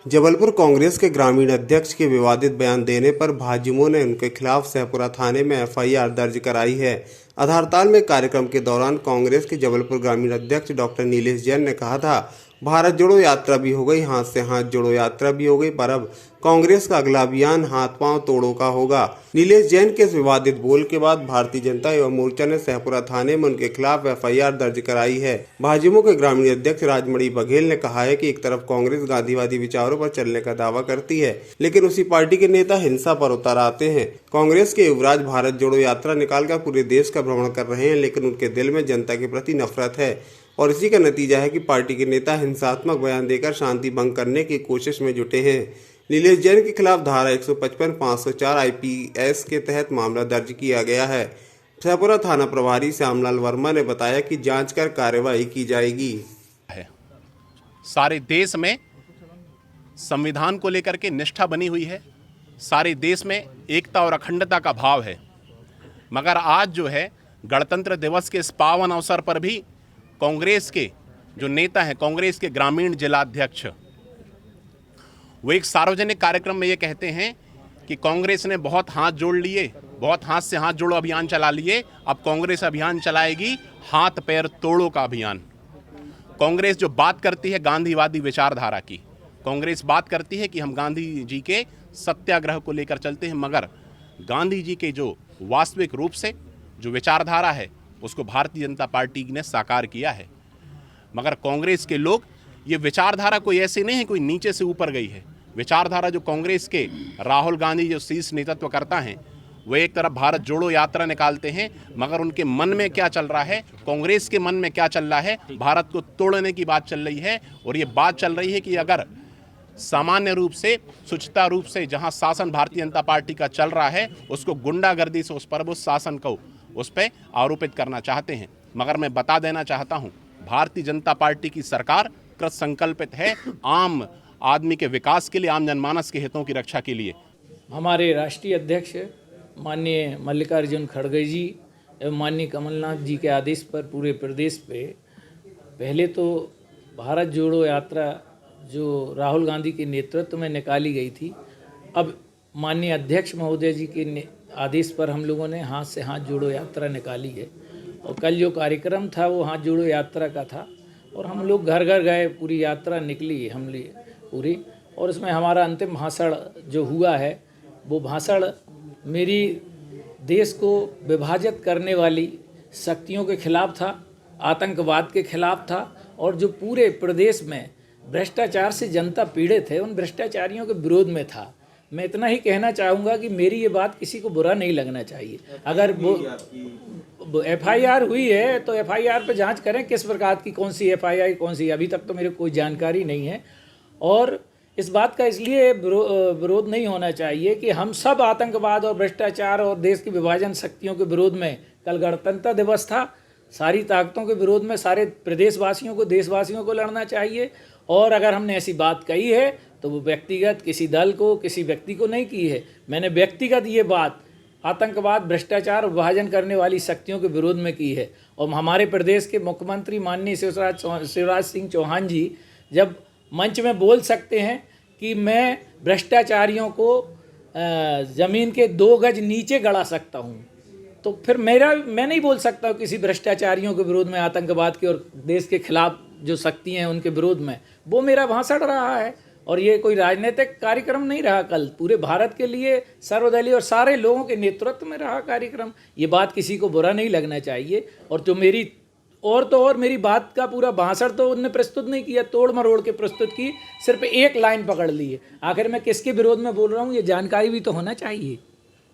जबलपुर कांग्रेस के ग्रामीण अध्यक्ष के विवादित बयान देने पर भाजयुमों ने उनके खिलाफ सहपुरा थाने में एफआईआर दर्ज कराई है। आधारताल में कार्यक्रम के दौरान कांग्रेस के जबलपुर ग्रामीण अध्यक्ष डॉक्टर नीलेश जैन ने कहा था, भारत जोड़ो यात्रा भी हो गई, हाथ से हाथ जोड़ो यात्रा भी हो गई, पर अब कांग्रेस का अगला अभियान हाथ पांव तोड़ो का होगा। नीलेश जैन के इस विवादित बोल के बाद भारतीय जनता युवा मोर्चा ने सहपुरा थाने में उनके खिलाफ एफआईआर दर्ज कराई है। भाजयुमो के ग्रामीण अध्यक्ष राजमणि बघेल ने कहा है कि एक तरफ कांग्रेस गांधीवादी विचारों पर चलने का दावा करती है, लेकिन उसी पार्टी के नेता हिंसा पर उतर आते हैं। कांग्रेस के युवराज भारत जोड़ो यात्रा निकालकर पूरे देश का भ्रमण कर रहे हैं, लेकिन उनके दिल में जनता के प्रति नफरत है और इसी का नतीजा है कि पार्टी के नेता हिंसात्मक बयान देकर शांति भंग करने की कोशिश में जुटे हैं। नीलेश जैन के खिलाफ धारा 155, 504 आईपीएस के तहत मामला दर्ज किया गया है। सहपुरा थाना प्रभारी श्यामलाल वर्मा ने बताया कि जांच कर कार्रवाई की जाएगी। सारे देश में संविधान को लेकर के निष्ठा बनी हुई है, सारे देश में एकता और अखंडता का भाव है, मगर आज जो है गणतंत्र दिवस के इस पावन अवसर पर भी कांग्रेस के जो नेता हैं, कांग्रेस के ग्रामीण जिलाध्यक्ष, वो एक सार्वजनिक कार्यक्रम में ये कहते हैं कि कांग्रेस ने बहुत हाथ जोड़ लिए, बहुत हाथ से हाथ जोड़ो अभियान चला लिए, अब कांग्रेस अभियान चलाएगी हाथ पैर तोड़ो का अभियान। कांग्रेस जो बात करती है गांधीवादी विचारधारा की, कांग्रेस बात करती है कि हम गांधी जी के सत्याग्रह को लेकर चलते हैं, मगर गांधी जी के जो वास्तविक रूप से जो विचारधारा है उसको भारतीय जनता पार्टी ने साकार किया है। मगर कांग्रेस के लोग ये विचारधारा कोई ऐसे नहीं है कोई नीचे से ऊपर गई है। विचारधारा जो कांग्रेस के राहुल गांधी जो शीर्ष नेतृत्व करता है, वो एक तरफ भारत जोड़ो यात्रा निकालते हैं, मगर उनके मन में क्या चल रहा है, कांग्रेस के मन में क्या चल रहा है, भारत को तोड़ने की बात चल रही है। और ये बात चल रही है कि अगर सामान्य रूप से सुचिता रूप से जहां शासन भारतीय जनता पार्टी का चल रहा है, उसको गुंडागर्दी से उस शासन को उस पर आरोपित करना चाहते हैं। मगर मैं बता देना चाहता हूं, भारतीय जनता पार्टी की सरकार कृत संकल्पित है आम आदमी के विकास के लिए, आम जनमानस के हितों की रक्षा के लिए। हमारे राष्ट्रीय अध्यक्ष माननीय मल्लिकार्जुन खड़गे जी एवं माननीय कमलनाथ जी के आदेश पर पूरे प्रदेश पे पहले तो भारत जोड़ो यात्रा जो राहुल गांधी के नेतृत्व में निकाली गई थी, अब माननीय अध्यक्ष महोदय जी के आदेश पर हम लोगों ने हाथ से हाथ जोड़ो यात्रा निकाली है। और कल जो कार्यक्रम था वो हाथ जोड़ो यात्रा का था और हम लोग घर घर गए, पूरी यात्रा निकली हम लिए पूरी। और उसमें हमारा अंतिम भाषण जो हुआ है वो भाषण मेरी देश को विभाजित करने वाली शक्तियों के खिलाफ था, आतंकवाद के खिलाफ था, और जो पूरे प्रदेश में भ्रष्टाचार से जनता पीड़ित है उन भ्रष्टाचारियों के विरोध में था। मैं इतना ही कहना चाहूँगा कि मेरी ये बात किसी को बुरा नहीं लगना चाहिए। अगर वो एफआईआर हुई है तो एफआईआर पे जांच करें किस प्रकार की, कौन सी एफआईआर कौन सी, अभी तक तो मेरे कोई जानकारी नहीं है। और इस बात का इसलिए विरोध नहीं होना चाहिए कि हम सब आतंकवाद और भ्रष्टाचार और देश की विभाजन शक्तियों के विरोध में, कल गणतंत्र दिवस था, सारी ताकतों के विरोध में सारे प्रदेशवासियों को, देशवासियों को लड़ना चाहिए। और अगर हमने ऐसी बात कही है तो वो व्यक्तिगत किसी दल को, किसी व्यक्ति को नहीं की है। मैंने व्यक्तिगत ये बात आतंकवाद, भ्रष्टाचार और विभाजन करने वाली शक्तियों के विरोध में की है। और हमारे प्रदेश के मुख्यमंत्री माननीय शिवराज सिंह चौहान जी जब मंच में बोल सकते हैं कि मैं भ्रष्टाचारियों को ज़मीन के 2 गज नीचे गड़ा सकता हूँ, तो फिर मैं नहीं बोल सकता हूँ किसी भ्रष्टाचारियों के विरोध में, आतंकवाद के और देश के खिलाफ जो शक्तियाँ हैं उनके विरोध में। वो मेरा भाषण रहा है और ये कोई राजनीतिक कार्यक्रम नहीं रहा, कल पूरे भारत के लिए सर्वदलीय और सारे लोगों के नेतृत्व में रहा कार्यक्रम। ये बात किसी को बुरा नहीं लगना चाहिए। और जो मेरी मेरी बात का पूरा भाषण तो उनने प्रस्तुत नहीं किया, तोड़ मरोड़ के प्रस्तुत की, सिर्फ एक लाइन पकड़ ली है। आखिर मैं किसके विरोध में बोल रहा हूँ ये जानकारी भी तो होना चाहिए।